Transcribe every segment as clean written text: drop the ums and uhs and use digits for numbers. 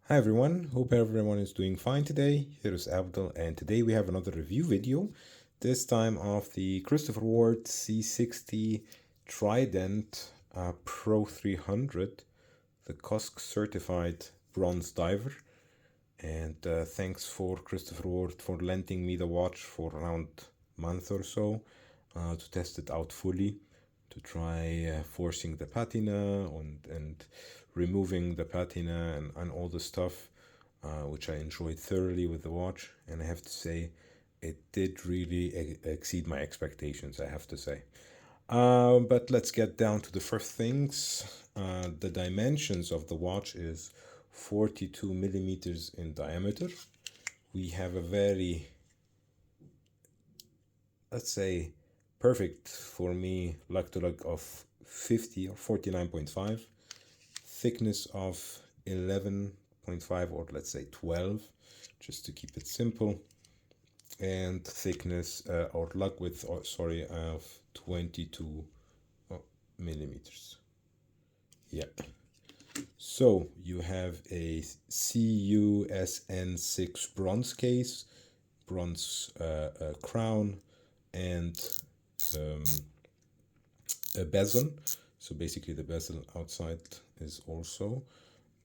Hi everyone, hope everyone is doing fine today. Here is Abdul, and today we have another review video, this time of the Christopher Ward C60 Trident Pro 300, the COSC certified bronze diver. And thanks for Christopher Ward for lending me the watch for around a month or so to test it out fully, to try forcing the patina and removing the patina and all the stuff, which I enjoyed thoroughly with the watch. And I have to say, it did really exceed my expectations, I have to say. But let's get down to the first things. The dimensions of the watch is 42 millimeters in diameter. We have a very, let's say, perfect for me lug to lug of 50 or 49.5, thickness of 11.5 or let's say 12, just to keep it simple, and thickness or lug width, of 22 millimeters. Yeah. So you have a COSN 6 bronze case, bronze crown, and a bezel. So basically the bezel outside is also,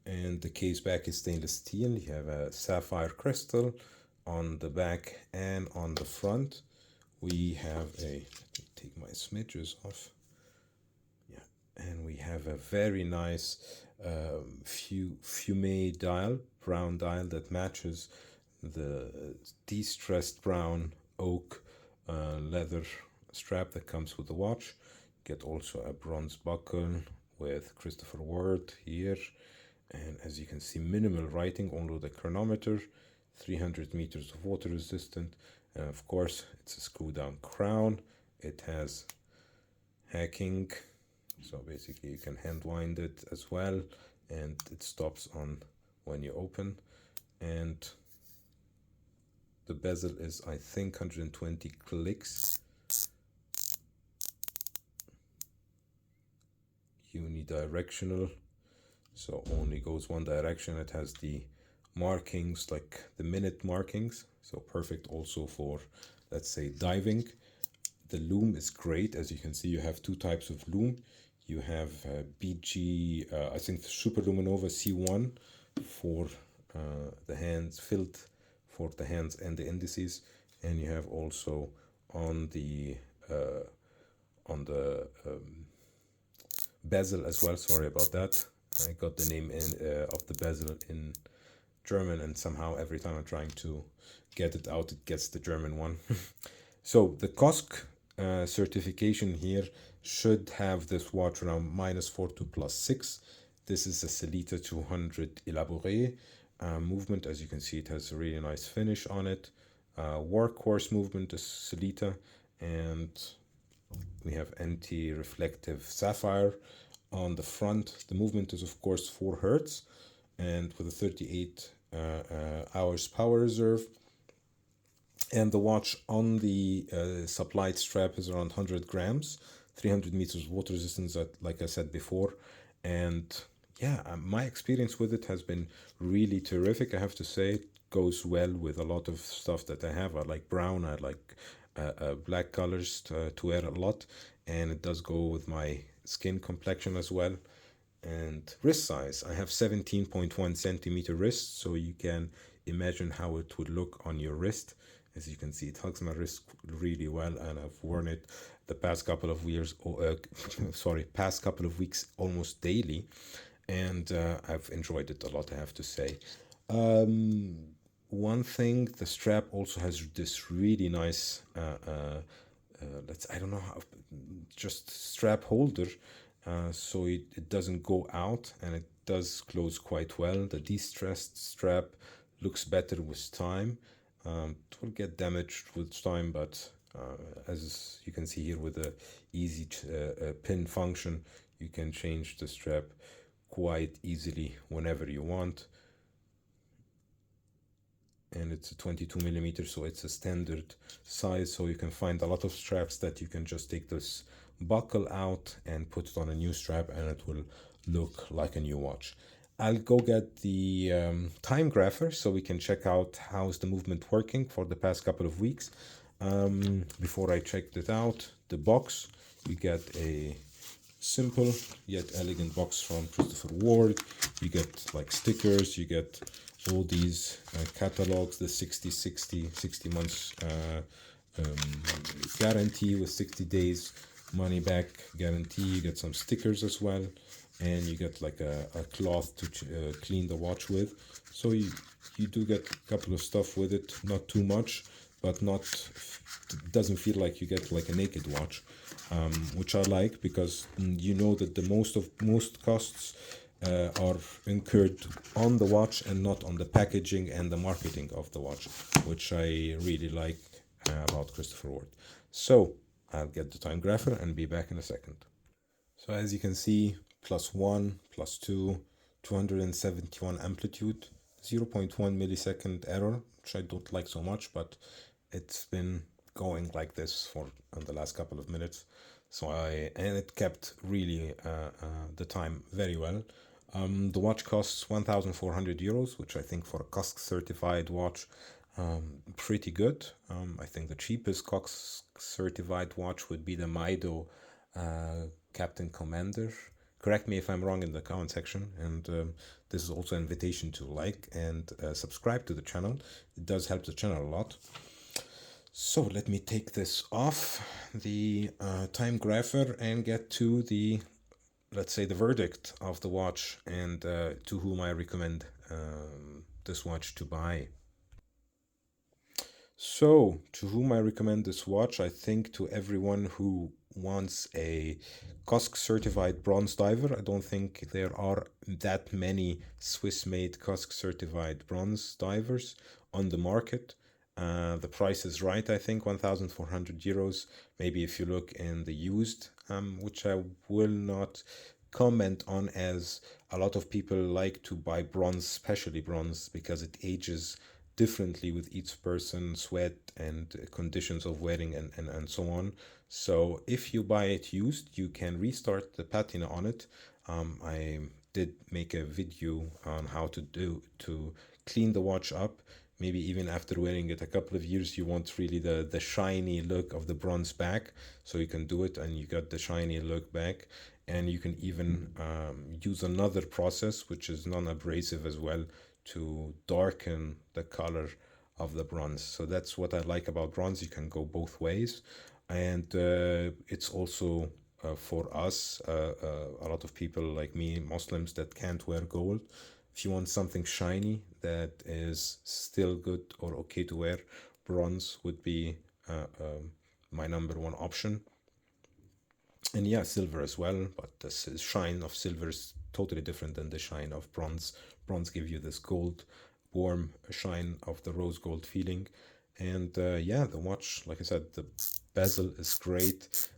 and the case back is stainless steel. You have a sapphire crystal on the back and on the front. We have a, let me take my smidges off. Yeah, and we have a very nice fume dial, brown dial that matches the de-stressed brown oak leather strap that comes with the watch. Get also a bronze buckle with Christopher Ward here, and as you can see, minimal writing, only the chronometer, 300 meters of water resistant, and of course it's a screw down crown. It has hacking, so basically you can hand wind it as well, and it stops on when you open. And the bezel is, I think, 120 clicks. Unidirectional, so only goes one direction. It has the markings, like the minute markings, so perfect also for, let's say, diving. The lume is great. As you can see, you have two types of lume. You have BG, I think Super Luminova C1 for the hands, filled for the hands and the indices, and you have also on the bezel as well. Sorry about that. I got the name of the bezel in German, and somehow every time I'm trying to get it out, it gets the German one. So the COSC certification here should have this watch around -4 to +6. This is a Sellita 200 Elaboré movement. As you can see, it has a really nice finish on it. Workhorse movement is Sellita, and we have anti-reflective sapphire on the front. The movement is of course 4 Hertz, and with a 38 hours power reserve. And the watch on the supplied strap is around 100 grams, 300 meters water resistance, like I said before. And yeah, my experience with it has been really terrific, I have to say. It goes well with a lot of stuff that I have. I like brown, I like black colors to wear a lot, and it does go with my skin complexion as well. And wrist size, I have 17.1 centimeter wrist, so you can imagine how it would look on your wrist. As you can see, it hugs my wrist really well, and I've worn it the past couple of years, past couple of weeks, almost daily, and I've enjoyed it a lot, I have to say. One thing, the strap also has this really nice, I don't know how, just strap holder, so it doesn't go out, and it does close quite well. The de-stressed strap looks better with time. It will get damaged with time, but as you can see here with the easy pin function, you can change the strap quite easily whenever you want. And it's a 22 millimeter, so it's a standard size, so you can find a lot of straps that you can just take this buckle out and put it on a new strap, and it will look like a new watch. I'll go get the time grapher so we can check out how's the movement working for the past couple of weeks. Before I checked it out, the box, you get a simple yet elegant box from Christopher Ward. You get like stickers, you get all these catalogs, the 60 months guarantee with 60 days money back guarantee. You get some stickers as well, and you get like a cloth to clean the watch with. So you do get a couple of stuff with it, not too much, but not, it doesn't feel like you get like a naked watch, which I like, because you know that the most costs are incurred on the watch and not on the packaging and the marketing of the watch, which I really like about Christopher Ward. So I'll get the time grapher and be back in a second. So as you can see, +1, +2, 271 amplitude, 0.1 millisecond error, which I don't like so much, but it's been going like this for the last couple of minutes. So and it kept really the time very well. The watch costs 1,400 euros, which I think for a COSC certified watch, pretty good. I think the cheapest COSC certified watch would be the Maido Captain Commander. Correct me if I'm wrong in the comment section, and this is also an invitation to like and subscribe to the channel. It does help the channel a lot. So let me take this off the time grapher and get to the, let's say, the verdict of the watch, and to whom I recommend this watch to buy. So, to whom I recommend this watch, I think to everyone who wants a COSC certified bronze diver. I don't think there are that many Swiss-made COSC certified bronze divers on the market. The price is right, I think, 1,400 euros. Maybe if you look in the used, which I will not comment on, as a lot of people like to buy bronze, especially bronze, because it ages differently with each person's sweat and conditions of wearing and so on. So if you buy it used, you can restart the patina on it. I did make a video on how to clean the watch up. Maybe even after wearing it a couple of years, you want really the shiny look of the bronze back. So you can do it and you got the shiny look back. And you can even use another process, which is non-abrasive as well, to darken the color of the bronze. So that's what I like about bronze. You can go both ways. And it's also for us, a lot of people like me, Muslims, that can't wear gold. If you want something shiny that is still good or okay to wear, bronze would be my #1 option. And yeah, silver as well, but the shine of silver is totally different than the shine of bronze. Bronze gives you this gold, warm shine of the rose gold feeling. And yeah, the watch, like I said, the bezel is great.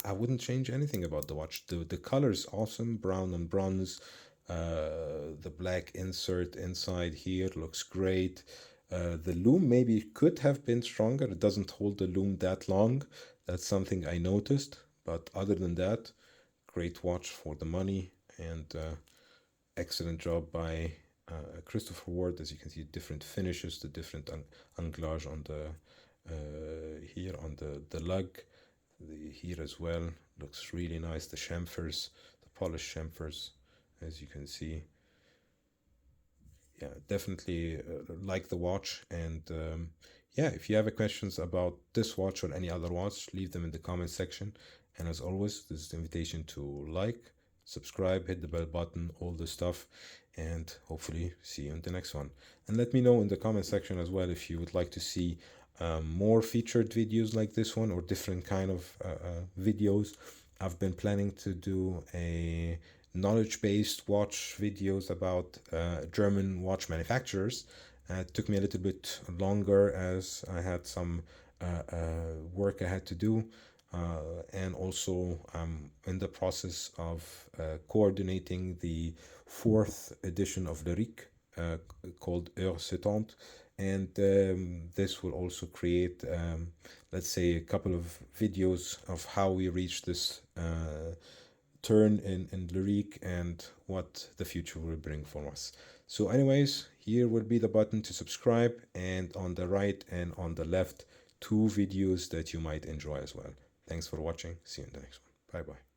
I wouldn't change anything about the watch. The color is awesome, brown and bronze. The black insert inside here looks great. The lume maybe could have been stronger. It doesn't hold the lume that long. That's something I noticed. But other than that, great watch for the money, and excellent job by Christopher Ward. As you can see, different finishes, the different anglage on the here on the lug. Here as well looks really nice. The chamfers, the polished chamfers, as you can see. Yeah, definitely like the watch. And yeah, if you have questions about this watch or any other watch, leave them in the comment section. And as always, this is the invitation to like, subscribe, hit the bell button, all the stuff, and hopefully see you in the next one. And let me know in the comment section as well if you would like to see more featured videos like this one, or different kind of videos. I've been planning to do a knowledge-based watch videos about German watch manufacturers. It took me a little bit longer as I had some work I had to do, and also I'm in the process of coordinating the 4th edition of Le Ric, called Heure 70. And this will also create, let's say, a couple of videos of how we reach this turn in lyric and what the future will bring for us. So anyways, here will be the button to subscribe, and on the right and on the left, 2 videos that you might enjoy as well. Thanks for watching. See you in the next one. Bye bye.